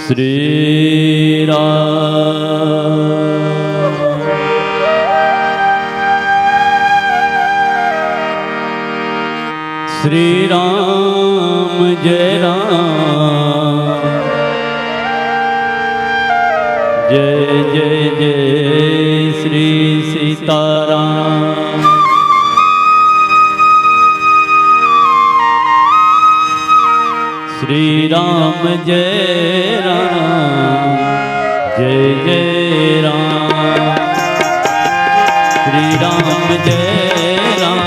श्री राम श्री राम जय राम जय जय जय श्री सीताराम। श्री राम जय राम जय जय राम। श्री राम जय राम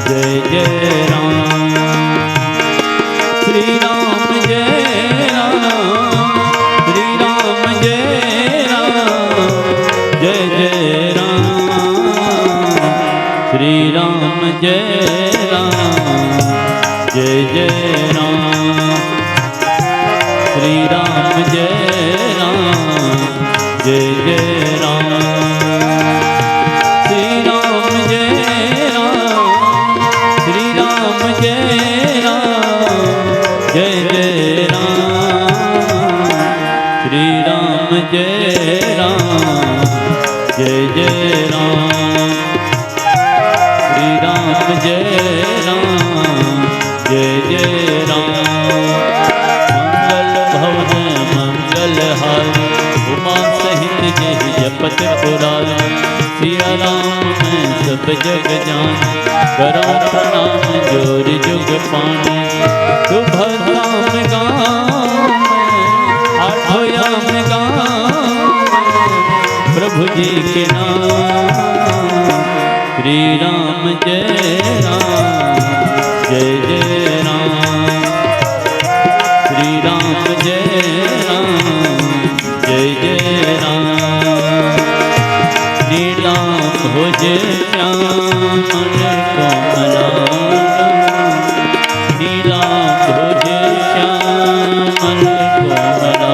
जय जय राम। श्री राम जय राम श्री राम जय राम जय जय राम। श्री राम जय राम जय जय राम। श्री राम जय राम जय जय राम। श्री राम जय राम श्री राम जय राम जय जय राम। श्री राम जय राम जय जय राम। श्री राम जय राम जय जय राम। मंगल भवन मंगल हारी उमा सहित जय जपत पुरारी। सिया राम मैं सब जग जानी करो प्रणाम जोर जुग पानी। सुभद्राम गाँव में आठोयाम गाँव में प्रभु जी के नाम। श्री राम जय राम जय जय राम। श्री राम जय राम जय जय राम। श्री राम भुज श्याम कमला। श्री राम भुज श्याम कमला।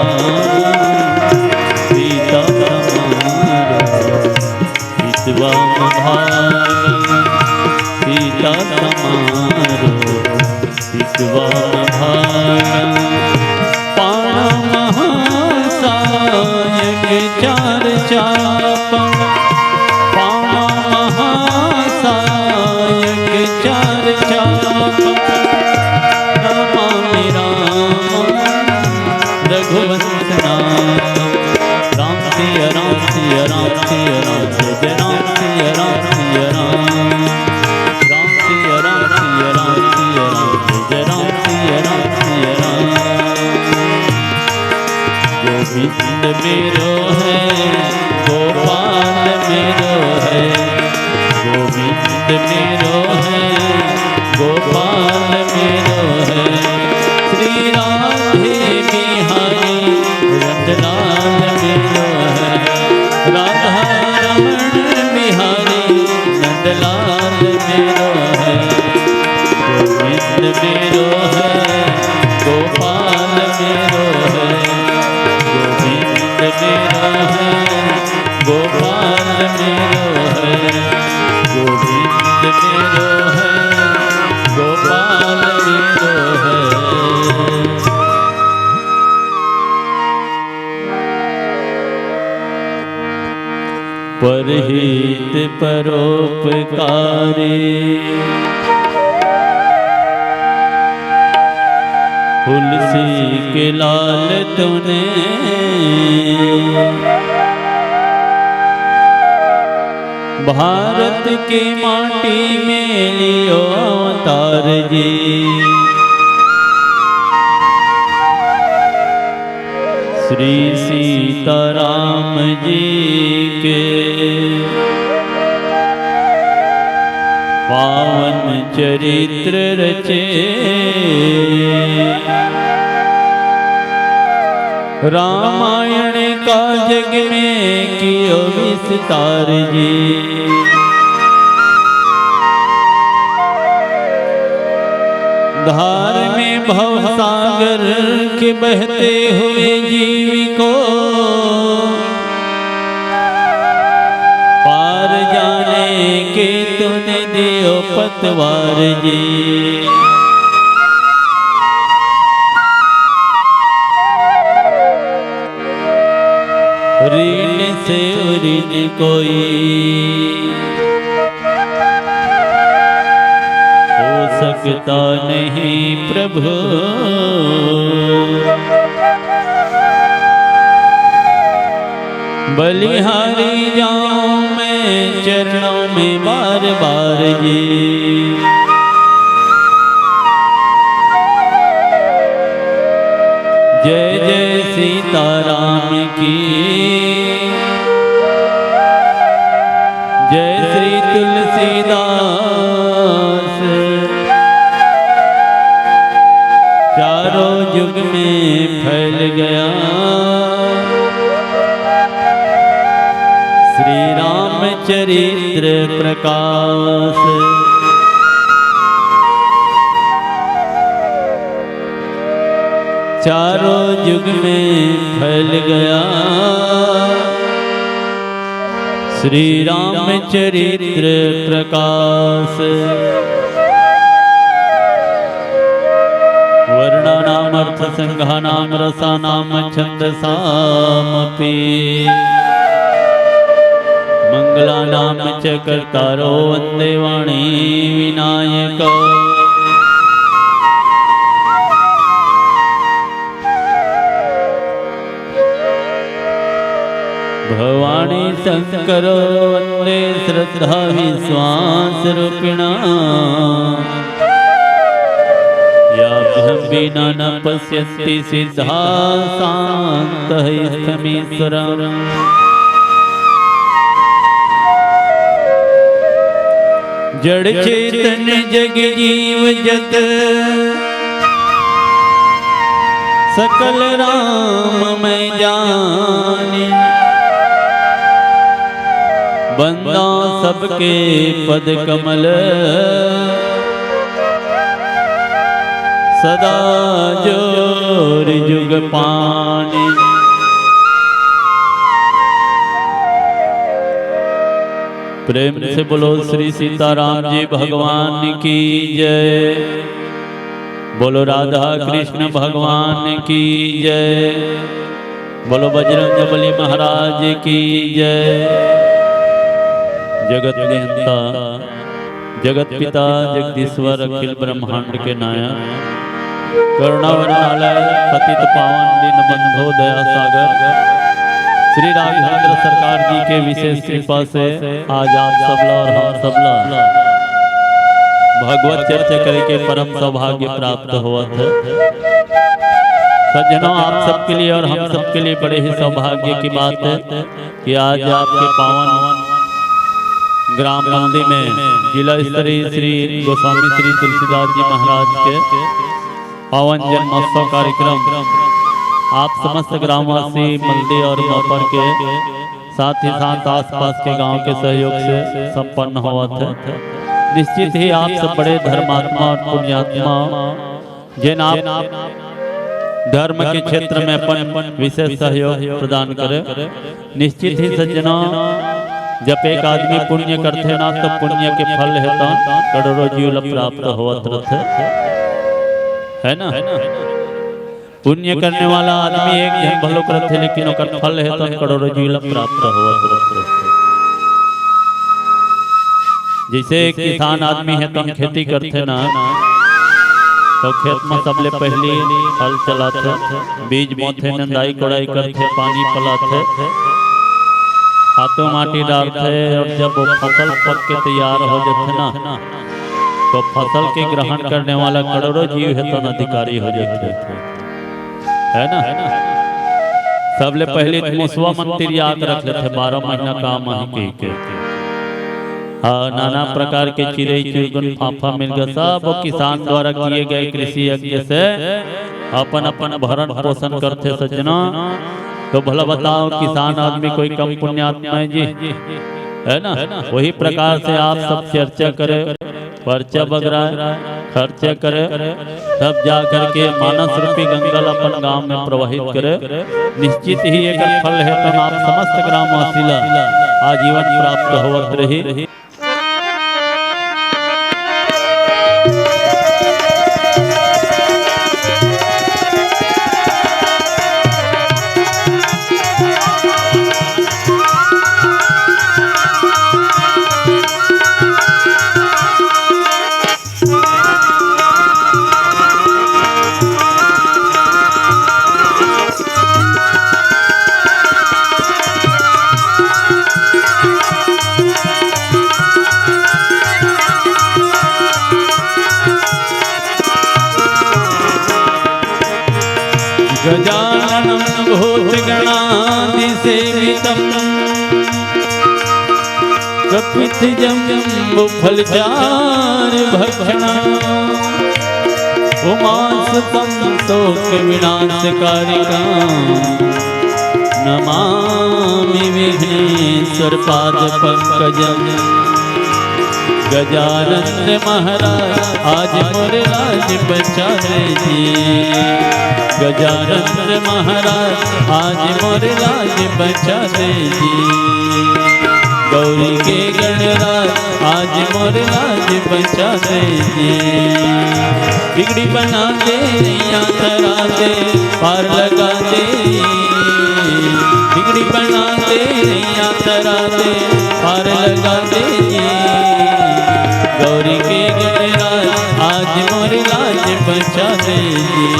सीता समारो विद्वान भागी। सीता समारो विद्वान भागी। पाण महासायक चार चापण। पाण महासायक चार चापण। नमामि राम रघुवंश नाथम। राम सिया राम सिया राम सिया राम जय जय राम सिया राम सिया राम। राम सिया राम सिया राम सिया राम जय जय राम सिया राम सिया राम। गोविंद मेरो है गोपाल मेरो है। गोविंद मेरो है गोपाल मेरो है। श्री राधे बिहारी रतलाल मेरो है। राधा रमण बिहारी नंदलाल मेरो है। गोविंद मेरो है गोपाल मेरो है। गोविंद मेरो है गोपाल मेरो है। गोविंद मेरो है गोपाल मेरो है। परहित परोपकारी तुलसी के लाल तूने। भारत की माटी में लियो अवतार जी। श्री सीताराम जी के पावन चरित्र रचे। रामायण का जग में कियो विस्तार जी। धार में भव सागर के बहते हुए जीव को पार जाने के तूने दियो पतवार जी। ऋण से ऋण कोई हो सकता नहीं प्रभु। बलिहारी जाऊं मैं चरणों में बार बार जी। जय जय सीताराम की, जय श्री तुलसीदास। चारों युग में फैल गया श्री राम चरित्र प्रकाश। चारों युग में फैल गया श्री राम चरित्र प्रकाश। वर्णानामर्थ संघानाम रसानाम छंदसामपि मंगलानाम च कर्तारो वंदे वाणी विनायक। भवानी शंकरो वंदे श्रद्धा विश्वास रूपिणा। याभ्यं विना न पश्यन्ति सिद्धा शान्तः स्थमीश्वरम्। जड़ चेतन जग जीव जत सकल राम मैं जाने। बंदा सबके पद कमल सदा जोर जुग पाने। प्रेम से बोलो श्री सीताराम जी भगवान की जय। बोलो राधा कृष्ण भगवान की जय। बोलो बजरंगबली महाराज की जय। जगत नियंता जगत पिता जगदीश्वर अखिल ब्रह्मांड के नायक करुणा वरणालय पतित पावन दीन बंधो दया सागर श्री राघवेंद्र सरकार जी के विशेष कृपा से आज आप सबला और हम सबला भगवत चर्चा करे के परम सौभाग्य प्राप्त हुआ था। सज्जनों, आप सबके लिए और हम सबके लिए बड़े ही सौभाग्य की बात है कि आज आपके पावन ग्राम मंदिर में जिला स्तरीय श्री गोस्वामी श्री तुलसीदास जी महाराज के पावन जन्मोत्सव कार्यक्रम आप समस्त ग्रामवासी मल्दी और मोपर के साथ ही साथ आसपास के गांव के सहयोग से संपन्न हुआ था। निश्चित ही आप सब बड़े धर्मात्मा और पुण्यात्मा जिन आप धर्म के क्षेत्र में अपन विशेष सहयोग प्रदान करें। निश्चित ही सज्जनों, जब एक आदमी पुण्य करते ना तो पुण्य के फल है तो करोड़ों जीव प्राप्त होवत है ना। पुण्य करने वाला आदमी एक जन भलो करते लेकिन ओकर फल है तो करोड़ों जीव प्राप्त होवत। जैसे एक किसान आदमी है तो हम खेती करते ना तो खेत में सबले पहले हल चलाते, बीज बोते, निंदाई कोड़ाई करते, पानी पलाते, हाथों माटी डालते और जब वो फसल पक के तैयार हो जाते ना तो फसल के ग्रहण करने वाला करोड़ों जीव है तो अधिकारी हो जाते है ना। सबले पहले मुसवा मंत्री याद रख लेते 12 महीना काम के नाना प्रकार के चिड़ै चुड़गुन फाफा मिल गया सब वो किसान द्वारा किए गए कृषि यज्ञ से अपन अपन भरण पोषण करते सज्जनों। तो भला बताओ किसान आदमी कोई कम पुण्यात्मा है जी, है ना। वही प्रकार से आप सब चर्चा करें, पर्चा बगरा खर्चा करे, तब जा करके मानस रूपी गंगा अपन गांव में प्रवाहित करे। निश्चित ही एक फल है तो आप समस्त ग्रामवासीला आजीवन प्राप्त होवत रही। कपित जम्बु फल चार भक्षणा उमासुतं शोक विनाशकारिका नमामि विघ्नेश्वर पाद पंकजं। गजानन महाराज आज मोरे लाज बचा दीजिए। गजानन महाराज आज मोरे लाज बचा दीजिए। गौरी के गणराज आज मोरे लाज बचा दीजिए। बिगड़ी बना दे नैया तरा दे पार लगा दे। बिगड़ी बना दे नैया तरा दे पार लगा दे। गौरी के गणराज आज मोरे लाज बचा दीजिए।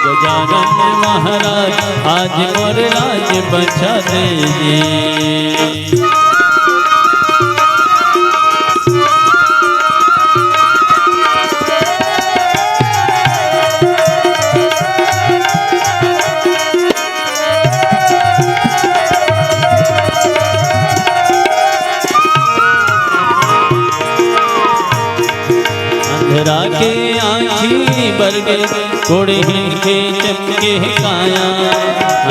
गजानन महाराज आज मोरे लाज बचा दीजिए। अंधरा के आँखी बरगे कोड़े के चमके काया।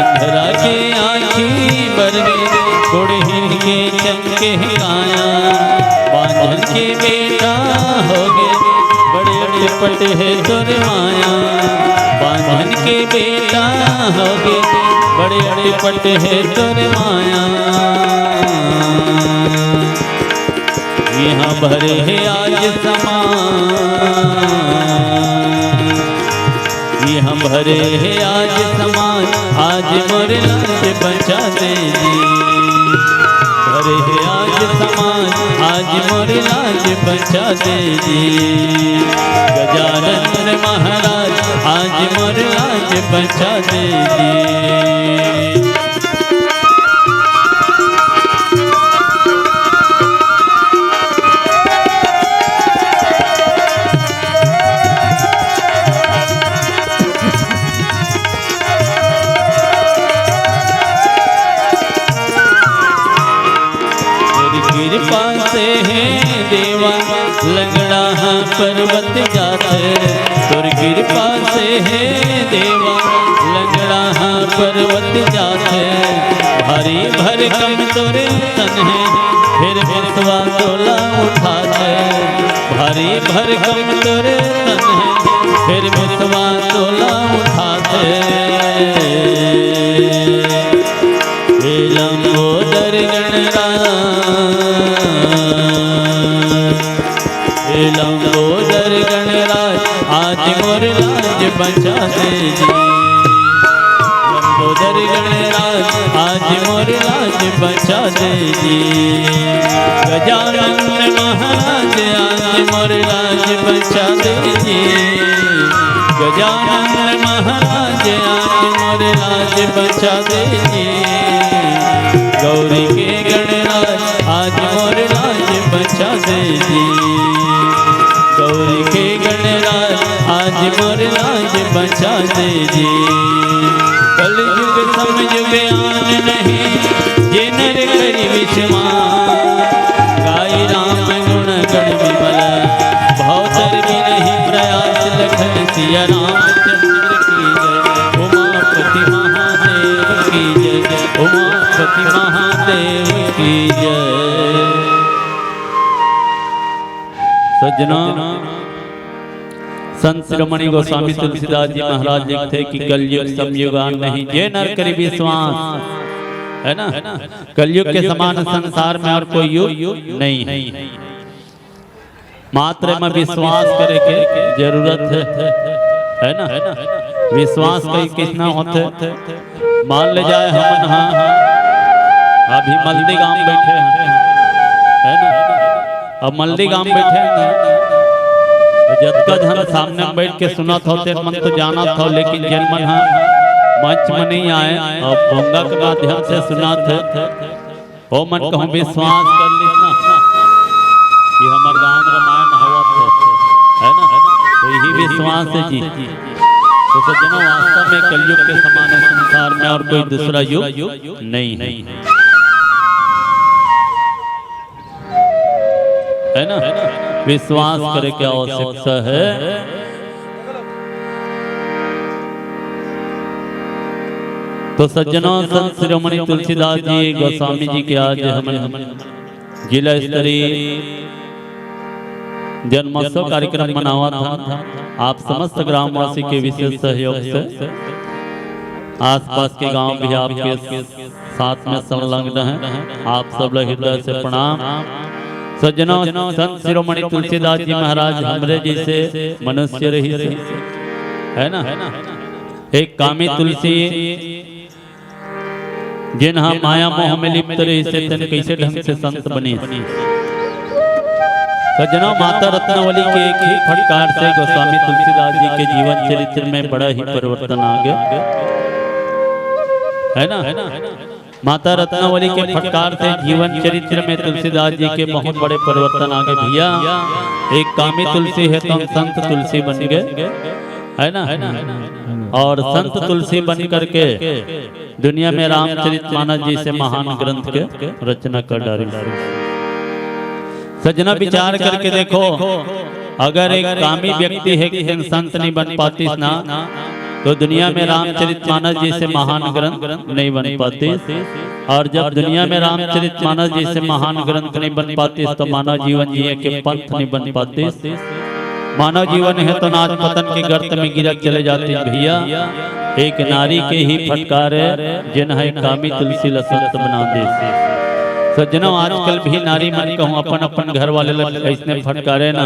अंधरा के आँखी बरगे कोड़े के चमके काया। बांधन के बेटा हो गए बड़े अटपट है तुर माया। बांधन के बेटा हो गए बड़े अटपट है तुर माया। यहाँ भरे है आज समान। यहाँ भरे है आज समान आज मोरे लाज बचा दीजिए। भरे है आज समान आज मोरे लाज बचा दीजिए। गजानन महाराज आज मोरे लाज बचा दीजिए। कृपा से है देवा लंगड़ा पर्वत जाते। तुर कृपा से है देवा लंगड़ा पर्वत जाते। भारी भरकम तुर तन है फिर बिस्वा तोला उठाते। भारी भरकम तुर तन है फिर बिस्वा तोला उठाते। लंबोदर गणराज लंबोदर गणराज आज मोरे लाज बचा दीजिए। लंबोदर गणराज आज मोरे लाज बचा दीजिए। गजानन महाराज आज मोरे लाज बचा दीजिए। गजानन महाराज आज मोरे लाज बचा दीजिए। गौरी के गणराज आज मोरे लाज बचा दीजिए। गौरी के गणराज आज मोरे लाज बचा दीजिए। कलयुग समझ बयान नहीं ये नर करि विस्वास। गाई राम गुण गण विमल भवतर भी नहीं प्रयास। लखन सिया रामचंद्र की जय। उमापति महादेव की जय। उमापति महादेव की जय। सज्जना संत शिरोमणि गोस्वामी तुलसीदास जी महाराज लिखते कि कलयुग समयुगान नहीं जे नर करि विश्वास। है ना, कलयुग के समान संसार में और कोई युग नहीं है। मात्र में विश्वास करे के जरूरत है ना। विश्वास कहीं कितना होते। मान ले जाए हम अभी मल्दी गांव बैठे हैं, है ना। अब मल्दी गांव बैठे हैं जब तक हम सामने बैठ के सुनत होते मन तो जाना था, लेकिन जन मन मंच में नहीं आए और पोंगा के माध्यम से सुना थे हो मन कहूँ विश्वास कर लेना कि हमारे गांव रामायण हवा है ना, तो यही विश्वास है जी। तो सज्जनों वास्तव में कलयुग के समान संसार में और कोई दूसरा युग नहीं है। है ना, विश्वास करे क्या आवश्यकता है। तो सज्जनों, संत शिरोमणि तुलसीदास जी गोस्वामी जी के आज हम जिला स्तरीय जन्मोत्सव कार्यक्रम मनावा था। आप समस्त ग्रामवासी के विशेष सहयोग से आसपास के गांव भी आपके साथ में संलग्न हैं। आप सब लोग हृदय से प्रणाम। सज्जनों, संत शिरोमणि तुलसीदास जी महाराज हमरे जैसे मनुष्य रही है ना, एक कामी तुलसी जिन हम माया मोह में लिप्त रही से तन कैसे ढंग से संत बने। सज्जनों, माता रत्नावली के एक ही फटकार से गोस्वामी तुलसीदास जी के जीवन चरित्र में बड़ा ही परिवर्तन आ गया, है ना। माता रत्नावली के फटकार से जीवन चरित्र में तुलसीदास जी के बहुत बड़े परिवर्तन आ गए। भैया, एक कामी तुलसी है तो हम संत तुलसी बन गए, है ना। और संत तुलसी बन करके दुनिया में रामचरितमानस जी से महान ग्रंथ के रचना कर डाली। सजना, विचार करके देखो, अगर एक कामी व्यक्ति है कि संत नहीं बन पाती ना, तो दुनिया में रामचरितमानस जी से महान ग्रंथ नहीं बन पाती। और जब दुनिया में रामचरितमानस जी से महान ग्रंथ नहीं बन पाती तो मानव जीवन जिए के पंथ नहीं बन पाती। मानव जीवन है तो नाच पतन के गर्त में गिरा चले जाते हैं। भैया, एक नारी के ही फटकार है जिन है कामी तुलसी लसंत बना दे। सज्जनों, आजकल भी नारी मन कहूँ अपन अपन घर वाले ऐसे फटकारे ना,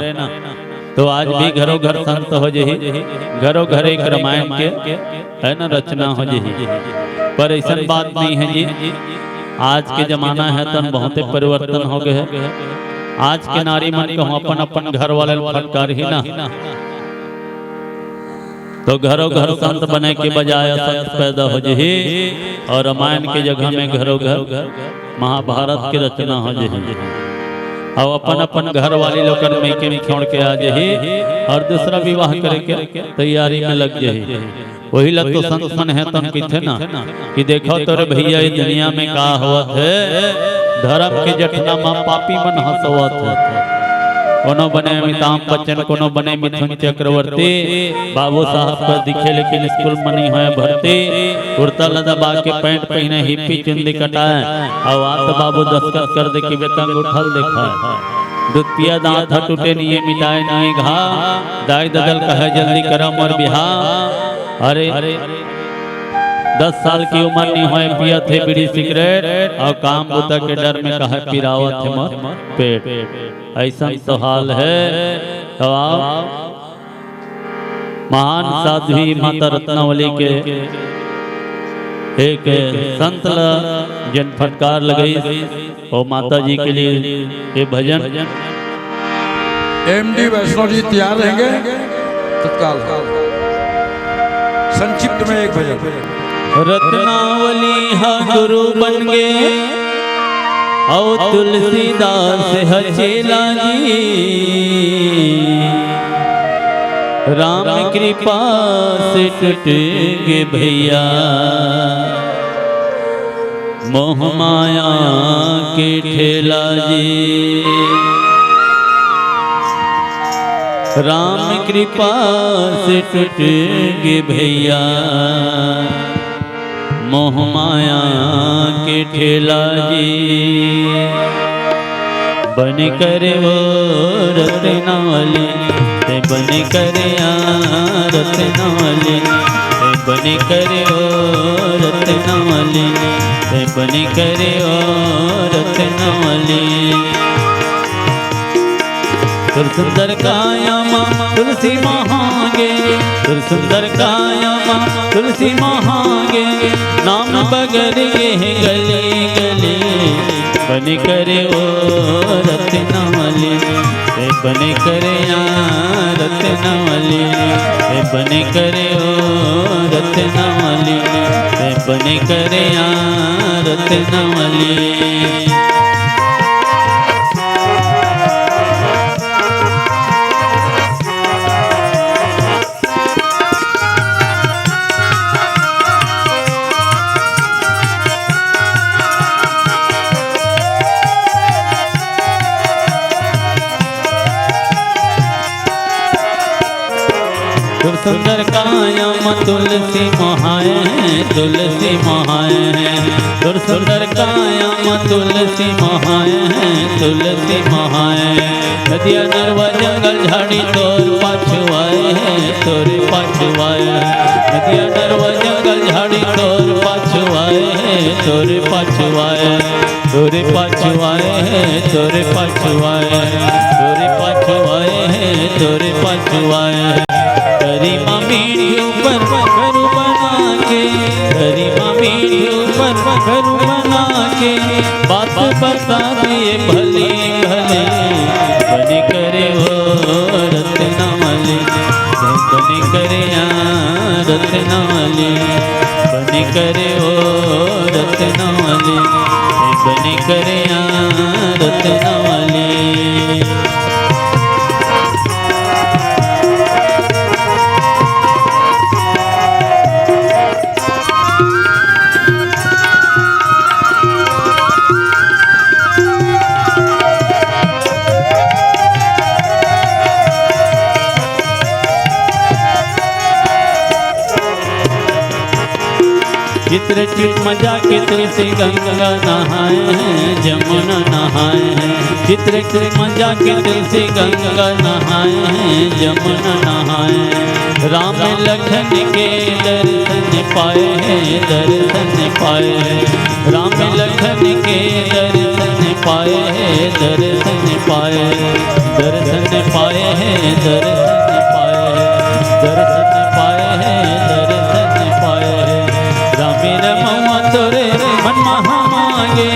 तो आज भी घरों घर संत हो जही, घरों घर एक रामायण के है ना रचना हो जही। पर ऐसा बात नहीं है जी, आज के जमाना है तो बहुत परिवर्तन हो गए। आज के नारी मन कहूँ अपन अपन घर वाले फटकार ही ना, तो घरों घर संत बने के बजाय संत पैदा हो जही, और रामायण के जगह में घरों घर महाभारत की रचना हो जही। और अपन अपन घर वाली लोग मेके में छोड़ के आ जही, और दूसरा विवाह करके तैयारी में लग जही। वही लग तो संत मन है तन किथे ना कि देखो तोरे भैया ये दुनिया में का हुआ है, धर्म के जठना मां पापी मन हंसवत है। कोनो बने अमिताभ बच्चन, कोनो बने मिथुन चक्रवर्ती, बाबू साहब का दिखे लेकिन स्कूल में नहीं है भर्ती। कुर्ता लदबा के पैंट पहने हिप्पी चुंदी कटाए, और आत बाबू दस्तखत कर दे कि वेतन उठल देखा। दूध पिया दांत टूटे नहीं मिटाए नहीं घा, दाई ददल कहे जल्दी करम और बिहार। अरे 10 साल की उम्र नहीं हुए पिया थे बीड़ी सिगरेट, और काम बुता के डर में कहा पिरावत थे मर पेट। ऐसा तो हाल है। तो महान साध्वी माता रत्नावली के एक संत जन फटकार लगाई, और माता जी के लिए ये भजन। एमडी वैष्णव जी तैयार रहेंगे तत्काल। संक्षिप्त में एक भजन। रत्नावली हा गुरु बन गए, और तुलसीदास हचेला जी, राम कृपा से टूट गे भैया, मोह माया के ठेला जी। राम कृपा से टूट गे भैया, मोह माया के ठेला जी। बन करे वो रत्नावली, बन करे रत्नावली, बन करे वो रत्नावली, बन करे वो रत्नावली। तुर सुंदर काया माँ तुलसी महागे, तुर सुंदर काया माँ तुलसी महागे, नाम बगर गे गले गले। बन करे ओ रत्नावली, बन करे रत्नावली, बन करे ओ रत्नावली, बन करे रत्नावली। खूब सुंदर कायाम तुलसी मोहाए हैं, तुलसी मोहाए हैं। खूब सुंदर कायाम तुलसी मोहाए हैं, तुलसी मोहाए हैं। नदिया नरवा जंगल झाड़ी तोर पाछुआए हैं, तोर पाछुआए हैं। नदिया नरवा जंगल झाड़ी तोर पाछुआए हैं, तोर पाछुआए हैं। तोर पाछुआए हैं, तोर पाछुआए हैं। तोर पाछुआए हैं, तोर पाछुआए हैं। हरी मम्मी ऊपर घरू बना के, हरी मम्मी ऊपर घरू बना के बात बता दिए भले भले। बनी करे वो रत्नमली, बनी करे रत्नमली, बनी करे वो रत्नमली, बनी करे रत्नमली। चित्रकूट मजा के तुलसी गंगा नहाए हैं, जमुना नहाए हैं। चित्रकूट मजा के तुलसी गंगा नहाए हैं, जमुना नहाए हैं। राम लखन के दर्शन पाए हैं, दर्शन पाए हैं। राम लखन के दर्शन पाए हैं, दर्शन पाए हैं। दर्शन पाए हैं, दर्शन पाए हैं। दर्शन पाए हैं, दर्शन पाए हैं। रामे रमवा तोरे मन महा मांगे,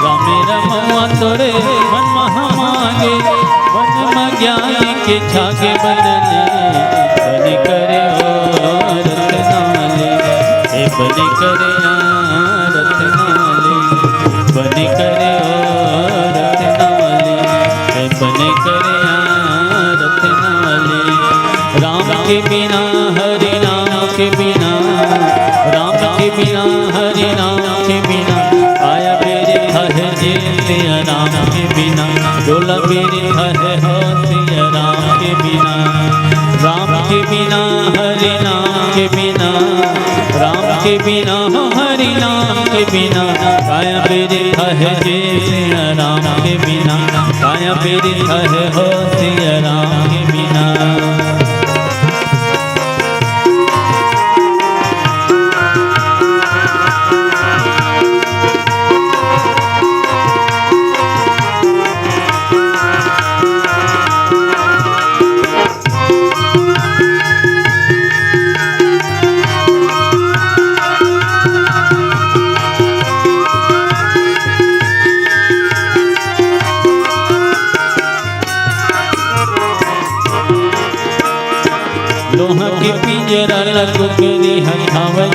रामे रमवा तोरे मन महा मांगे। वन में ज्ञानी के छागे बदले, बनी करे ओ रत्नाली, बनी करे रत्नाली, बनी करे ओ रत्नाली, बनी करे रत्नाली। राम के बिना हरि नाम के बिना, राम के बिना हरि नाम के बिना आया मेरे है जे सिया राम के बिना। डोला मेरे है हो सिया राम के बिना। राम के बिना हरि नाम के बिना, राम के बिना हो हरि नाम के बिना आया मेरे है जे सिया राम के बिना। आया मेरे है हो सिया राम के बिना। लोहा के पिंजरा ला कुकरी हटावे,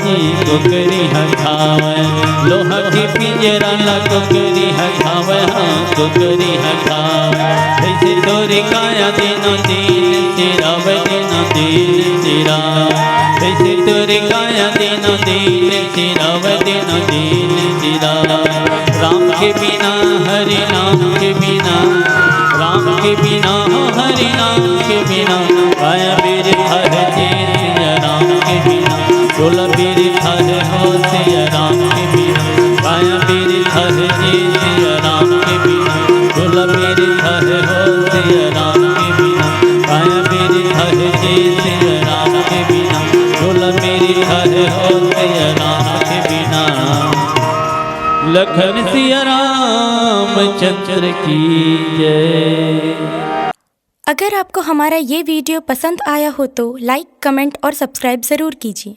कुकरी हटावे। लोहा के पिंजरा ला कुकरी हटावे, कुकरी हटावे। ऐसे तोरी काया दिनो दिन चिरावे, दिनो दिन चिरावे। ऐसे तोरी काया दिनो दिन चिरावे, दिनो दिन चिरावे। राम के बिना हरि नाम के बिना, राम के बिना हरि नाम के बिना आया मेरे है जे सिया राम के बिना। डोला मेरे है हो सिया राम के बिना आया मेरे है जे सिया राम के बिना। डोला मेरे है हो सिया राम के बिना आया मेरे है जे सिया राम के बिना। डोला मेरे है हो सिया राम के बिना। लखन सिया रामचंद्र की जय। अगर आपको हमारा ये वीडियो पसंद आया हो तो लाइक, कमेंट और सब्सक्राइब ज़रूर कीजिए।